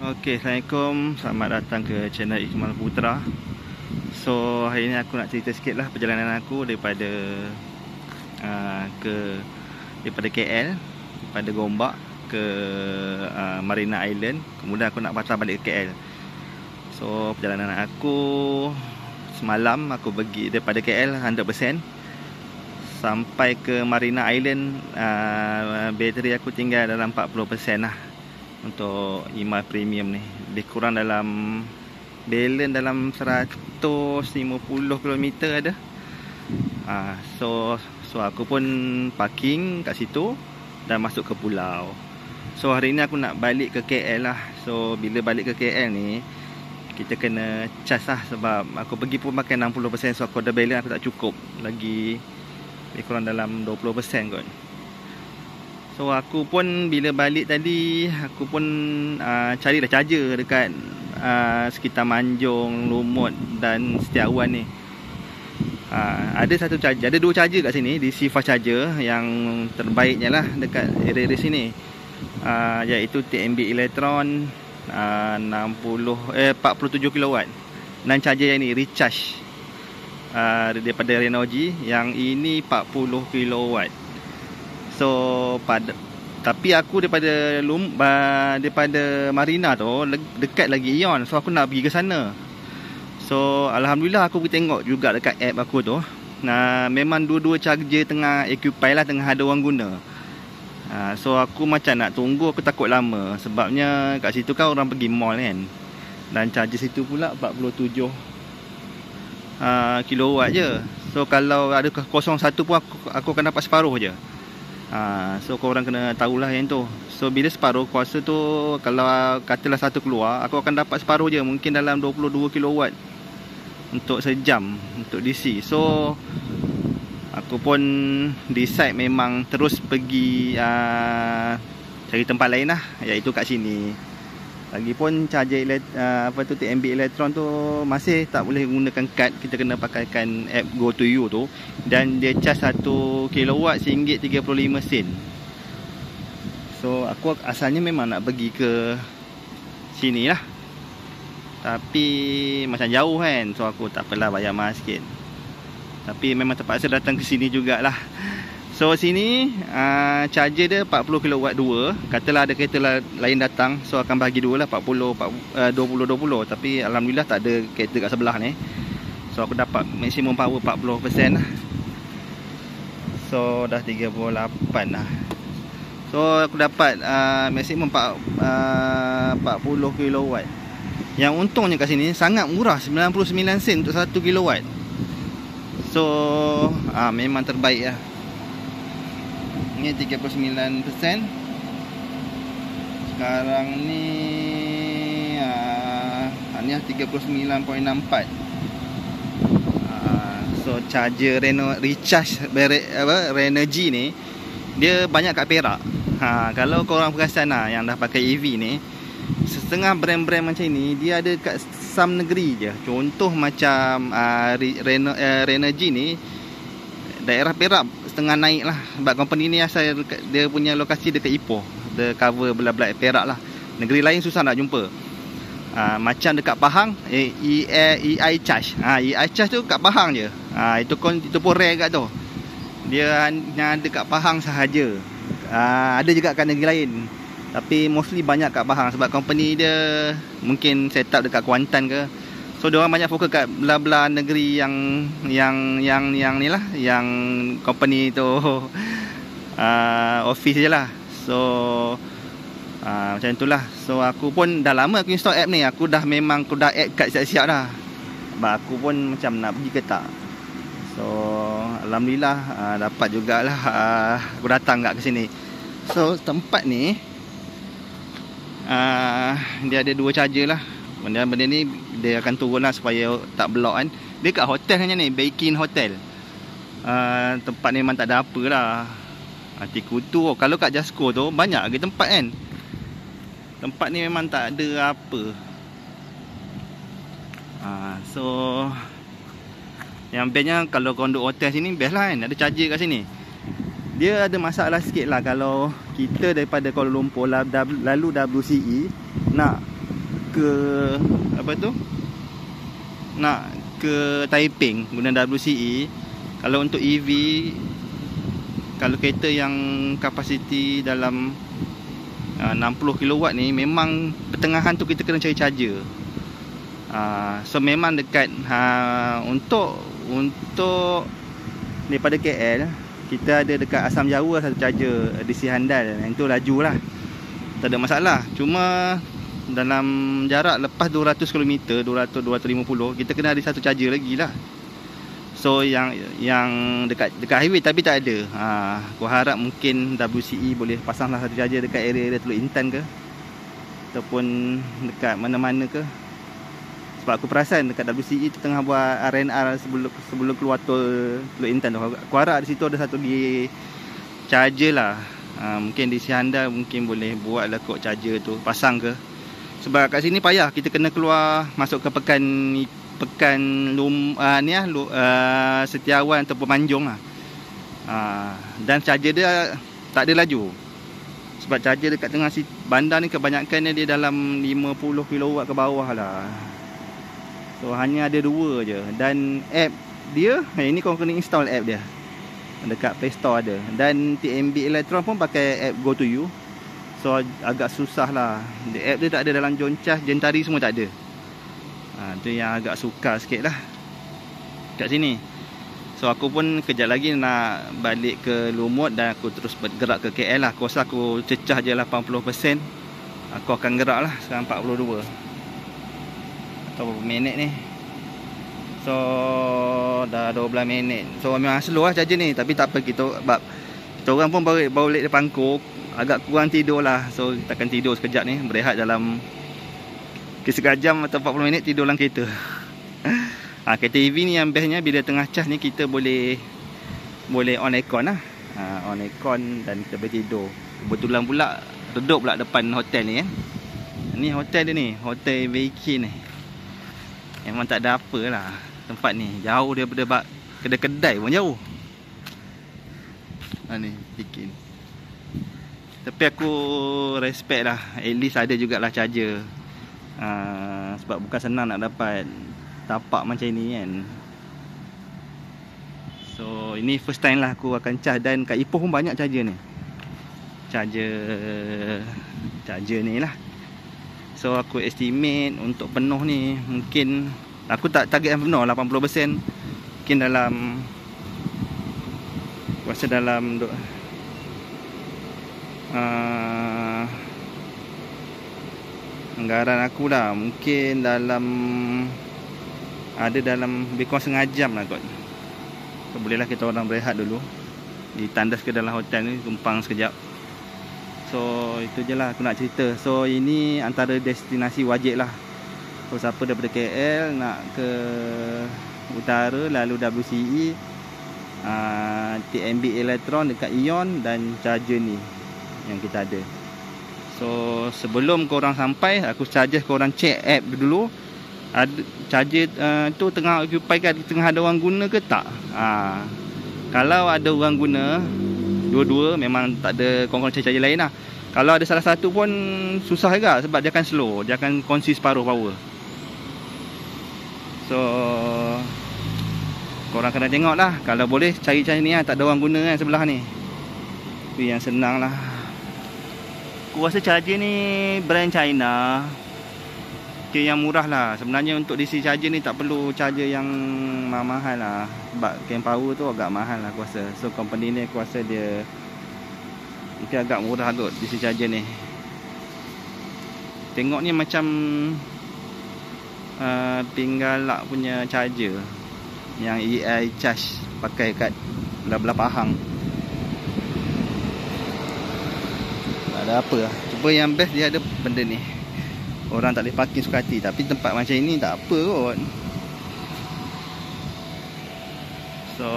Okey, Assalamualaikum. Selamat datang ke channel Ikmal Putra. So, hari ni aku nak cerita sikit lah perjalanan aku daripada KL, daripada Gombak ke Marina Island. Kemudian aku nak patah balik ke KL. So, perjalanan aku semalam aku pergi daripada KL 100%. Sampai ke Marina Island, bateri aku tinggal dalam 40% lah. Untuk IMA Premium ni lebih kurang dalam balance dalam 150 km ada. So aku pun parking kat situ dan masuk ke pulau. So hari ni aku nak balik ke KL lah. So bila balik ke KL ni kita kena charge lah, sebab aku pergi pun pakai 60%. So aku ada balance aku tak cukup lagi, lebih kurang dalam 20% kot. So aku pun bila balik tadi, aku pun carilah charger dekat sekitar Manjung, Lumut dan Setiawan ni. Ada satu charger, ada dua charger kat sini, DC fast charger yang terbaiknya lah dekat area sini, iaitu TNB Electron 47 kW. Dan charger yang ni recharge daripada Renogy, yang ini 40 kW. So tapi aku daripada Marina tu dekat lagi Ion. So aku nak pergi ke sana. So alhamdulillah aku pergi tengok juga dekat app aku tu. Memang dua-dua charger tengah occupy lah, tengah ada orang guna. So aku macam nak tunggu, aku takut lama. Sebabnya kat situ kan orang pergi mall kan. Dan charger situ pula 47 kW je. So kalau ada kosong satu pun aku akan dapat separuh je. So korang kena tahulah yang tu. So bila separuh kuasa tu, kalau katalah satu keluar, aku akan dapat separuh je, mungkin dalam 22 kW untuk sejam untuk DC. So aku pun decide memang terus pergi cari tempat lain lah, iaitu kat sini. Lagipun charger TNB Electron tu masih tak boleh gunakan kad, kita kena pakaikan app Go To You tu. Dan dia charge 1 kW RM1.35. So aku asalnya memang nak pergi ke sini lah, tapi macam jauh kan. So aku tak apalah, bayar mahal sikit. Tapi memang terpaksa datang ke sini jugalah. So sini charger dia 40 kW 2. Katalah ada kereta lain datang, so akan bagi dua lah, 20-20. Tapi alhamdulillah tak ada kereta kat sebelah ni. So aku dapat maksimum power 40% lah. So dah 38 lah. So aku dapat maksimum 40 kW. Yang untungnya kat sini sangat murah, 99 sen untuk 1 kW. So memang terbaik lah. Ni 39%. Sekarang ni ni 39.64. So charger recharge Renogy ni dia banyak kat Perak. Kalau korang perasan yang dah pakai EV ni, setengah brand-brand macam ni dia ada kat some negeri je. Contoh macam Renogy ni daerah Perak setengah naik lah, sebab company ni asal dia punya lokasi dekat Ipoh, dia cover belah-belah Perak lah. Negeri lain susah nak jumpa. Macam dekat Pahang, EI Charge. EI Charge tu kat Pahang je. Itu pun rare kat tu. Dia hanya ada kat Pahang sahaja. Ada juga kat negeri lain, tapi mostly banyak kat Pahang, sebab company dia mungkin set up dekat Kuantan ke. So dia orang banyak fokus kat belah-belah negeri yang ni lah, yang company tu office je lah. So macam itulah. So aku pun dah lama aku install app ni. Aku dah add kat siap-siap dah, sebab aku pun macam nak pergi ke tak. So alhamdulillah dapat jugalah aku datang kat sini. So tempat ni dia ada dua charger lah. Benda ni dia akan turun lah supaya tak block kan. Dia kat hotel hanya ni, Baikin Hotel. Tempat ni memang tak ada apa lah. Hati kutu. Kalau kat Jasco tu banyak lagi tempat kan. Tempat ni memang tak ada apa. So yang bestnya kalau kau duduk hotel sini, best lah kan, ada charger kat sini. Dia ada masalah sikit lah kalau kita daripada Kuala Lumpur lalu WCE nak ke apa tu, nak ke Taiping guna WCE. Kalau untuk EV, kalau kereta yang kapasiti dalam 60 kW ni, memang pertengahan tu kita kena cari charger. So memang dekat untuk daripada KL, kita ada dekat Asam Jawa satu charger DC handal. Yang tu laju lah, tak ada masalah. Cuma dalam jarak lepas 200 km, 200-250, kita kena ada satu charger lagi lah. So yang dekat highway tapi tak ada. Aku harap mungkin WCE boleh pasanglah satu charger dekat area Teluk Intan ke, ataupun dekat mana-mana ke. Sebab aku perasan dekat WCE tu tengah buat R&R sebelum keluar tol Teluk Intan tu. Aku harap di situ ada satu di charger lah. Mungkin di Sianda mungkin boleh buat lah kot charger tu, pasang ke. Sebab kat sini payah, kita kena keluar masuk ke pekan Setiawan atau Pemanjung lah. Dan charger dia tak ada laju. Sebab charger dekat tengah bandar ni kebanyakan dia dalam 50 kW ke bawah lah. So hanya ada 2 je. Dan app dia, ini kau kena install app dia dekat Play Store ada. Dan TMB Electron pun pakai app GoToYou. So agak susah lah. App dia tak ada dalam Joncas, Jentari semua tak ada. Tu yang agak sukar sikit lah kat sini. So aku pun kejap lagi nak balik ke Lumut dan aku terus bergerak ke KL lah. Aku rasa aku cecah je 80%, aku akan gerak lah. Sekarang 42 atau berapa minit ni. So dah 12 minit. So memang slow lah charger ni. Tapi tak apa, kita orang pun baru balik depan Kok, agak kurang tidur lah. So kita akan tidur sekejap ni, berehat dalam setengah jam atau 40 minit, tidur dalam kereta. Kereta EV ni yang bestnya bila tengah cas ni kita boleh on aircon lah. On aircon dan kita boleh tidur. Kebetulan pula duduk pula depan hotel ni kan. Ni hotel dia ni, Hotel Viking ni. Memang tak ada apa lah tempat ni. Jauh daripada kedai-kedai pun jauh. Ni Viking. Tapi aku respect lah, at least ada jugalah charger. Sebab bukan senang nak dapat tapak macam ni kan. So ini first time lah aku akan charge. Dan kat Ipoh pun banyak charger ni. Charger ni lah. So aku estimate untuk penuh ni, mungkin aku tak target yang penuh 80%. Mungkin dalam, aku rasa dalam anggaran aku lah, mungkin ada dalam lebih kurang setengah jam lah kot. So bolehlah kita orang berehat dulu, ditandas ke dalam hotel ni, tumpang sekejap. So itu je lah aku nak cerita. So ini antara destinasi wajib lah. So siapa daripada KL nak ke utara, lalu WCE, TMB Electron dekat Ion, dan charger ni yang kita ada. So sebelum korang sampai, aku suggest korang check app dulu, ada charger tu tengah occupy kan, tengah ada orang guna ke tak. Kalau ada orang guna dua-dua, memang tak ada, korang cari charger lain lah. Kalau ada salah satu pun susah juga, sebab dia akan slow, dia akan kongsi separuh power. So korang kena tengok lah. Kalau boleh cari-cari ni lah, tak ada orang guna kan sebelah ni. Itu yang senang lah. Aku rasa charger ni brand China, okay, yang murah lah. Sebenarnya untuk DC charger ni tak perlu charger yang mahal lah. Sebab Ken Power tu agak mahal lah aku rasa. So company ni aku rasa dia mungkin agak murah kot DC charger ni. Tengok ni macam Pinggalak punya charger yang EI charge pakai kat belah-belah Pahang. Ada apa lah. Cuba yang best dia ada benda ni. Orang tak boleh parking suka hati. Tapi tempat macam ini tak apa kot. So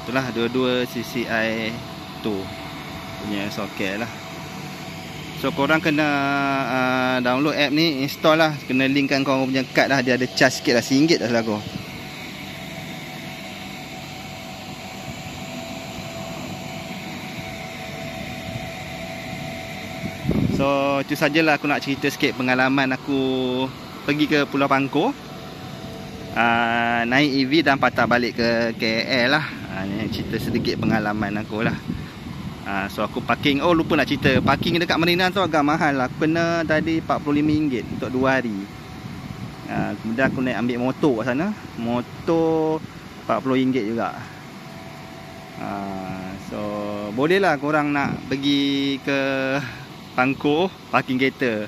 itulah dua-dua CCI tu punya soket lah. So korang kena download app ni, install lah. Kena linkkan korang punya kad lah. Dia ada charge sikit lah, RM1 dah salah aku. So So itu sajalah aku nak cerita sikit pengalaman aku pergi ke Pulau Pangkor, naik EV dan patah balik ke KL lah. Ni cerita sedikit pengalaman aku lah. So aku parking, lupa nak cerita, parking dekat Marina tu agak mahal lah. Aku kena tadi RM45 untuk 2 hari. Kemudian aku naik ambil motor kat sana, motor RM40 juga. So boleh lah korang nak pergi ke Pangkor parking kereta.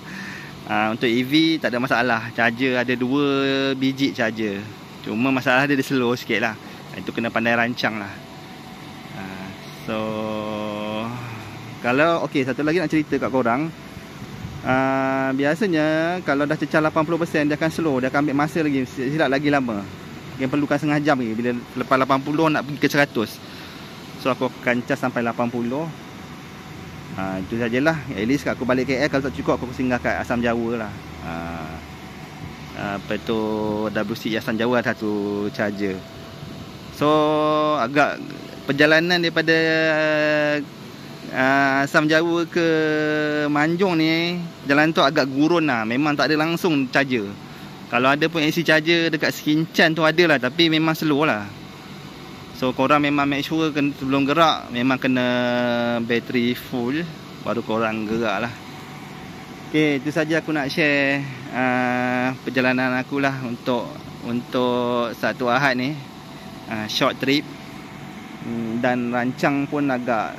Untuk EV tak ada masalah, charger ada 2 biji charger. Cuma masalah dia slow sikit lah. Itu kena pandai rancang lah. So kalau satu lagi nak cerita kat korang, biasanya kalau dah cecah 80% dia akan slow, dia akan ambil masa lagi, silap lagi lama. Dia perlukan setengah jam lagi. Bila lepas 80 nak pergi ke 100. So aku akan cas sampai 80. Itu sajalah. At least aku balik KL, kalau tak cukup aku singgah kat Asam Jawa lah. Apa tu, WC Asam Jawa ada satu charger. So agak perjalanan daripada Asam Jawa ke Manjung ni, jalan tu agak gurun lah. Memang tak ada langsung charger. Kalau ada pun AC charger dekat Sekinchan tu ada lah, tapi memang slow lah. So korang memang make sure sebelum gerak memang kena bateri full, baru korang gerak lah. Okay, itu saja aku nak share perjalanan aku lah untuk satu Ahad ni, short trip. Dan rancang pun agak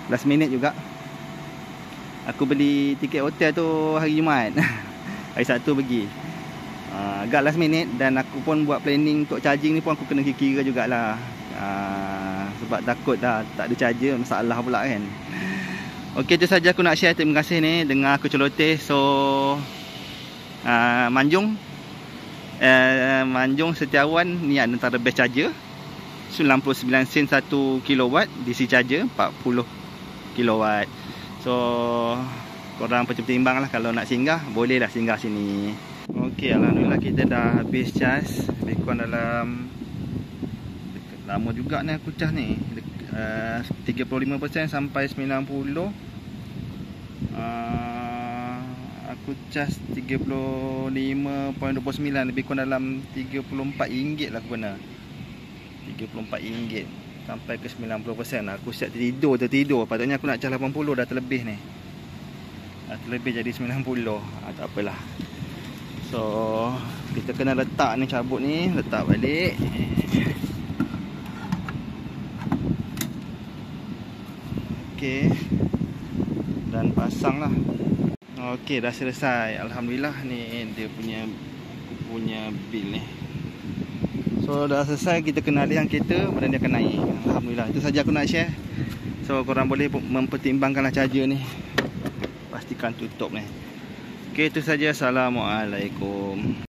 last minute juga. Aku beli tiket hotel tu hari Jumaat. Hari Sabtu pergi. Agak last minute, dan aku pun buat planning untuk charging ni pun aku kena kira jugalah. Sebab takut dah tak ada charger, masalah pula kan. Okey, itu saja aku nak share. Terima kasih ni dengar aku celoteh. So Manjung Setiawan ni antara best charger. 99 sen 1 kilowatt, DC charger 40 kilowatt. So korang pertimbang lah, kalau nak singgah boleh lah singgah sini. Okey, alhamdulillah kita dah habis cas. Lebih kurang dalam lama juga ni aku cas ni, 35% sampai 90. Aku cas 35.29, lebih kurang dalam RM34 lah aku guna. RM34 sampai ke 90%. Aku siap tertidur. Patutnya aku nak cas 80, dah terlebih ni. Dah terlebih jadi 90. Tak apalah. So kita kena letak ni, cabut ni, letak balik. Okey, dan pasang lah. Okey, dah selesai. Alhamdulillah, ni dia punya bil ni. So dah selesai, kita kena alihkan kereta, badan dia akan naik. Alhamdulillah, itu saja aku nak share. So korang boleh mempertimbangkanlah charger ni. Pastikan tutup ni. Okey, itu saja. Assalamualaikum.